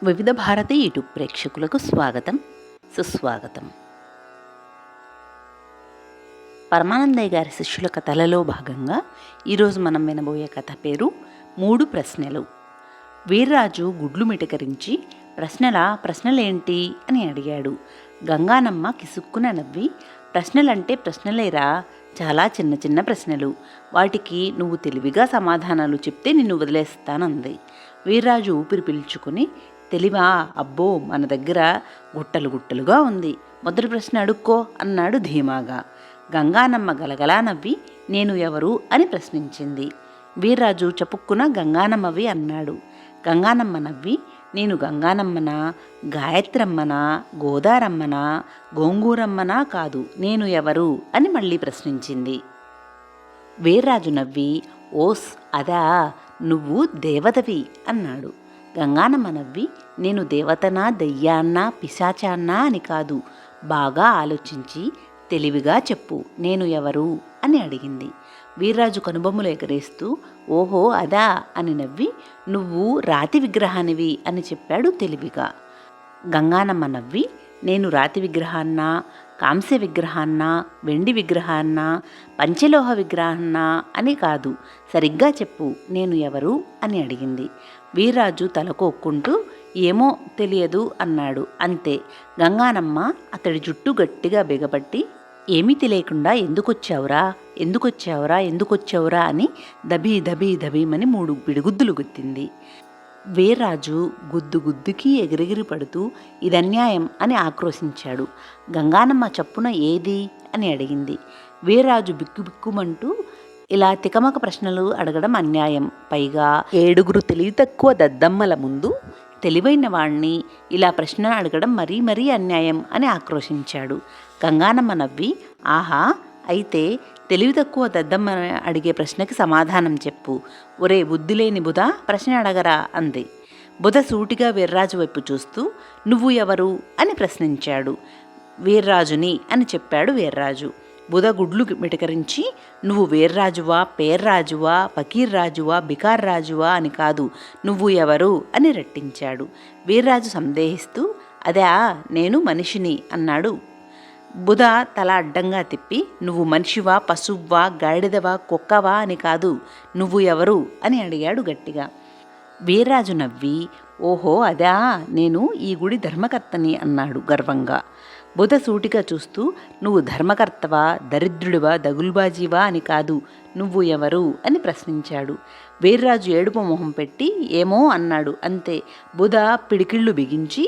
వివిధ భారతి యూట్యూబ్ ప్రేక్షకులకు స్వాగతం, సుస్వాగతం. పరమానందయ్య గారి శిష్యుల కథలలో భాగంగా ఈరోజు మనం వినబోయే కథ పేరు 3 ప్రశ్నలు. వీర్రాజు గుడ్లు మిటకరించి ప్రశ్నలేంటి అని అడిగాడు. గంగానమ్మ కిసుక్కున నవ్వి, ప్రశ్నలంటే ప్రశ్నలేరా, చాలా చిన్న చిన్న ప్రశ్నలు, వాటికి నువ్వు తెలివిగా సమాధానాలు చెప్తే నిన్ను వదిలేస్తానంది. వీర్రాజు ఊపిరి పీల్చుకుని, తెలివా, అబ్బో, మన దగ్గర గుట్టలు గుట్టలుగా ఉంది, మొదటి ప్రశ్న అడుక్కో అన్నాడు ధీమాగా. గంగానమ్మ గలగలా నవ్వి, నేను ఎవరు అని ప్రశ్నించింది. వీర్రాజు చపుక్కున గంగానమ్మవి అన్నాడు. గంగానమ్మ నవ్వి, నేను గంగానమ్మనా, గాయత్రమ్మనా, గోదారమ్మనా, గోంగూరమ్మనా కాదు, నేను ఎవరు అని మళ్ళీ ప్రశ్నించింది. వీర్రాజు నవ్వి, ఓస్ అదా, నువ్వు దేవతవి అన్నాడు. గంగానమ్మ నవ్వి, నేను దేవతనా, దయ్యాన్నా, పిశాచాన్నా అని కాదు, బాగా ఆలోచించి తెలివిగా చెప్పు, నేను ఎవరు అని అడిగింది. వీర్రాజు కనుబొమ్మలు ఎగరేస్తూ, ఓహో అదా అని నవ్వి, నువ్వు రాతి విగ్రహానివి అని చెప్పాడు తెలివిగా. గంగానమ్మ నవ్వి, నేను రాతి విగ్రహాన్నా, కాంస్య విగ్రహాన్నా, వెండి విగ్రహాన్నా, పంచలోహ విగ్రహాన్నా అని కాదు, సరిగ్గా చెప్పు, నేను ఎవరు అని అడిగింది. వీర్రాజు తలకొక్కుంటూ, ఏమో తెలియదు అన్నాడు. అంతే. గంగానమ్మ అతడి జుట్టు గట్టిగా బిగపట్టి, ఏమీ తెలియకుండా ఎందుకొచ్చావురా అని దబీమని 3 పిడిగుద్దులు గుద్దింది. వీర్రాజు గుద్దుకి ఎగిరెగిరి పడుతూ, ఇదన్యాయం అని ఆక్రోశించాడు. గంగానమ్మ చప్పున ఏది అని అడిగింది. వీర్రాజు బిక్కుమంటూ, ఇలా తికమక ప్రశ్నలు అడగడం అన్యాయం, పైగా 7 తెలివి తక్కువ దద్దమ్మల ముందు తెలివైన వాణ్ణి ఇలా ప్రశ్న అడగడం మరీ అన్యాయం అని ఆక్రోశించాడు. గంగానమ్మ నవ్వి, ఆహా, అయితే తెలివి తక్కువ దద్దమ్మ అడిగే ప్రశ్నకి సమాధానం చెప్పు, ఒరే బుద్ధిలేని బుధ, ప్రశ్న అడగరా అంది. బుధ సూటిగా వీర్రాజు వైపు చూస్తూ, నువ్వు ఎవరు అని ప్రశ్నించాడు. వీర్రాజుని అని చెప్పాడు వీర్రాజు. బుధ గుడ్లు మిటకరించి, నువ్వు వీర్రాజువా, పేర్రాజువా, పకీర్రాజువా, బికార్రాజువా అని కాదు, నువ్వు ఎవరు అని రట్టించాడు. వీర్రాజు సందేహిస్తూ, అదా, నేను మనిషిని అన్నాడు. బుధ తల అడ్డంగా తిప్పి, నువ్వు మనిషివా, పశువ్వా, గాడిదవా, కుక్కవా అని కాదు, నువ్వు ఎవరు అని అడిగాడు గట్టిగా. వీర్రాజు నవ్వి, ఓహో అదా, నేను ఈ గుడి ధర్మకర్తని అన్నాడు గర్వంగా. బుధ సూటిగా చూస్తూ, నువ్వు ధర్మకర్తవా, దరిద్రుడివా, దగుల్బాజీవా అని కాదు, నువ్వు ఎవరు అని ప్రశ్నించాడు. వీర్రాజు ఏడుపు మొహం పెట్టి ఏమో అన్నాడు. అంతే. బుధ పిడికిళ్ళు బిగించి,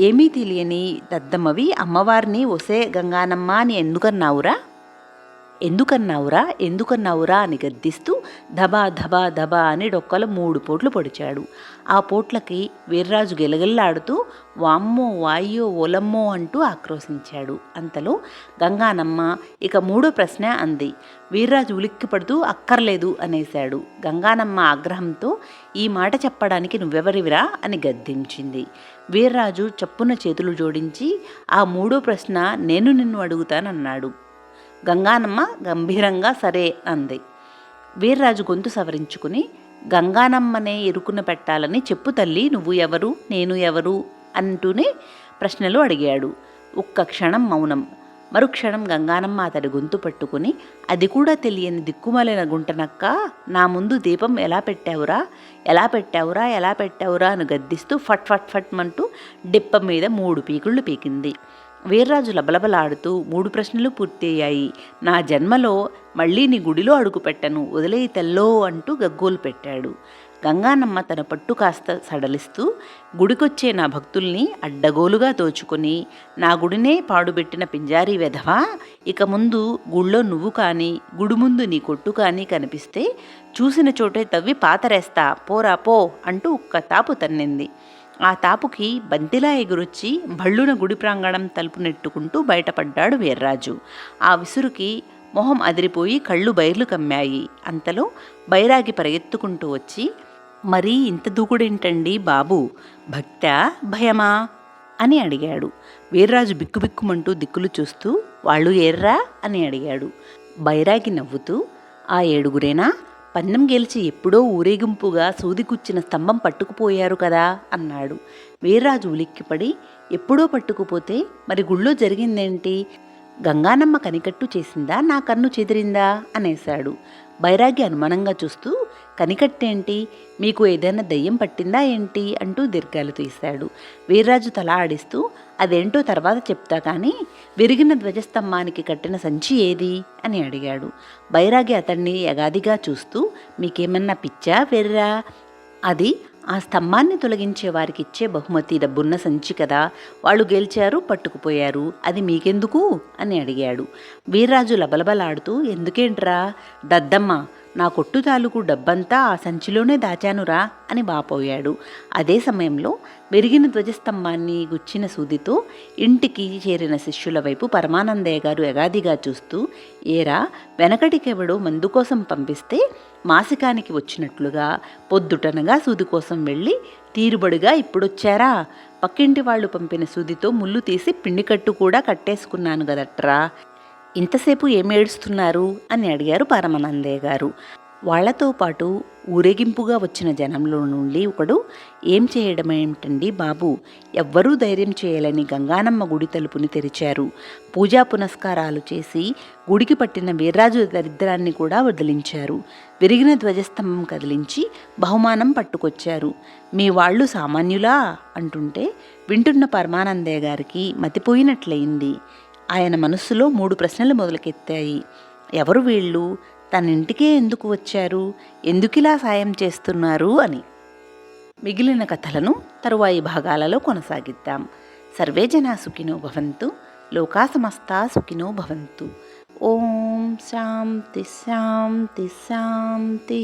ఏమీ తెలియని దద్దమ్మవి అమ్మవారిని ఒసే గంగానమ్మ అని ఎందుకన్నావురా అని గద్దిస్తూ ధబా అని డొక్కలు 3 పోట్లు పొడిచాడు. ఆ పోట్లకి వీర్రాజు గెలగెల్లాడుతూ, వామ్మో, వాయ్యో, ఓలమ్మో అంటూ ఆక్రోశించాడు. అంతలో గంగానమ్మ ఇక 3వ ప్రశ్న అంది. వీర్రాజు ఉలిక్కిపడుతూ అక్కర్లేదు అనేశాడు. గంగానమ్మ ఆగ్రహంతో, ఈ మాట చెప్పడానికి నువ్వెవరివిరా అని గద్దించింది. వీర్రాజు చప్పున చేతులు జోడించి, ఆ 3వ ప్రశ్న నేను నిన్ను అడుగుతానన్నాడు. గంగానమ్మ గంభీరంగా సరే అంది. వీర్రాజు గొంతు సవరించుకుని, గంగానమ్మనే ఇరుకున పెట్టాలని చెప్పు తల్లి, నువ్వు ఎవరు, నేను ఎవరు అంటూనే ప్రశ్నలు అడిగాడు. ఒక్క క్షణం మౌనం. మరుక్షణం గంగానమ్మ అతడి గొంతు పట్టుకుని, అది కూడా తెలియని దిక్కుమాలిన గుంటనక్క, నా ముందు దీపం ఎలా పెట్టావురా అని గద్దిస్తూ ఫట్ మంటూ డిప్ప మీద 3 పీకుళ్ళు పీకింది. వీర్రాజు లబలబలాడుతూ, 3 ప్రశ్నలు పూర్తయ్యాయి, నా జన్మలో మళ్ళీ నీ గుడిలో అడుగు పెట్టను, వదిలేయి తెల్లో అంటూ గగ్గోలు పెట్టాడు. గంగానమ్మ తన పట్టు కాస్త సడలిస్తూ, గుడికొచ్చే నా భక్తుల్ని అడ్డగోలుగా తోచుకొని, నా గుడినే పాడుబెట్టిన పింజారీ వెధవా, ఇక ముందు గుళ్ళో నువ్వు కానీ, గుడి ముందు నీ కొట్టు కానీ కనిపిస్తే చూసిన చోటే తవ్వి పాతరేస్తా, పోరా పో అంటూ ఒక్క తాపు తన్నింది. ఆ తాపుకి బంతిలా ఎగురొచ్చి భళ్ళున గుడి ప్రాంగణం తలుపు నెట్టుకుంటూ బయటపడ్డాడు వీర్రాజు. ఆ విసురుకి మొహం అదిరిపోయి కళ్ళు బైర్లు కమ్మాయి. అంతలో బైరాగి పరిగెత్తుకుంటూ వచ్చి, మరీ ఇంత దూకుడేంటండి బాబు, భక్తా భయమా అని అడిగాడు. వీర్రాజు బిక్కుమంటూ దిక్కులు చూస్తూ, వాళ్ళు ఏర్రా అని అడిగాడు. బైరాగి నవ్వుతూ, ఆ 7గురేనా, పన్నం గెలిచి ఎప్పుడో ఊరేగింపుగా సూదికుచ్చిన స్తంభం పట్టుకుపోయారు కదా అన్నాడు. వీర్రాజు ఉలిక్కిపడి, ఎప్పుడో పట్టుకుపోతే మరి గుళ్ళో జరిగిందేంటి? గంగానమ్మ కనికట్టు చేసిందా, నా కన్ను చెదిరిందా అనేశాడు. బైరాగి అనుమానంగా చూస్తూ, కనికట్టేంటి, మీకు ఏదైనా దయ్యం పట్టిందా ఏంటి అంటూ దీర్ఘాలు తీశాడు. వీర్రాజు తల ఆడిస్తూ, అదేంటో తర్వాత చెప్తా కానీ విరిగిన ధ్వజస్తంభానికి కట్టిన సంచి ఏది అని అడిగాడు. బైరాగి అతన్ని యగాదిగా చూస్తూ, మీకేమన్నా పిచ్చా వెర్రా? అది ఆ స్తంభాన్ని తొలగించే వారికి ఇచ్చే బహుమతి, డబ్బున్న సంచి కదా, వాళ్ళు గెలిచారు, పట్టుకుపోయారు, అది మీకెందుకు అని అడిగాడు. వీర్రాజు లబలబలాడుతూ, ఎందుకేంట్రా దద్దమ్మ, నా కొట్టు తాలూకు డబ్బంతా ఆ సంచిలోనే దాచానురా అని వాపోయాడు. అదే సమయంలో విరిగిన ధ్వజస్తంభాన్ని గుచ్చిన సూదితో ఇంటికి చేరిన శిష్యుల వైపు పరమానందయ్య గారు యగాదిగా చూస్తూ, ఏరా, వెనకటికెవడో మందు కోసం పంపిస్తే మాసికానికి వచ్చినట్లుగా పొద్దుటనగా సూది కోసం వెళ్ళి తీరుబడిగా ఇప్పుడొచ్చారా? పక్కింటి వాళ్ళు పంపిన సూదితో ముళ్ళు తీసి పిండికట్టు కూడా కట్టేసుకున్నాను గదట్రా, ఇంతసేపు ఏమేడుస్తున్నారు అని అడిగారు పరమానందయ్య గారు. వాళ్లతో పాటు ఊరేగింపుగా వచ్చిన జనంలో నుండి ఒకడు, ఏం చేయడమేమిటండి బాబు, ఎవ్వరూ ధైర్యం చేయాలని గంగానమ్మ గుడి తలుపుని తెరిచారు. పూజా పునస్కారాలు చేసి గుడికి పట్టిన వీర్రాజు దరిద్రాన్ని కూడా వదిలించారు. విరిగిన ధ్వజస్తంభం కదిలించి బహుమానం పట్టుకొచ్చారు. మీ వాళ్ళు సామాన్యులా అంటుంటే వింటున్న పరమానందయ్య గారికి మతిపోయినట్లయింది. ఆయన మనస్సులో 3 ప్రశ్నలు మొదలుకెత్తాయి. ఎవరు వీళ్ళు? తన ఇంటికే ఎందుకు వచ్చారు? ఎందుకిలా సాయం చేస్తున్నారు అని. మిగిలిన కథలను తరువాయి భాగాలలో కొనసాగిద్దాం. సర్వే జనా సుఖినో భవంతు, లోకా సమస్తా సుఖినో భవంతు. ఓం శాంతి శాంతి శాంతి.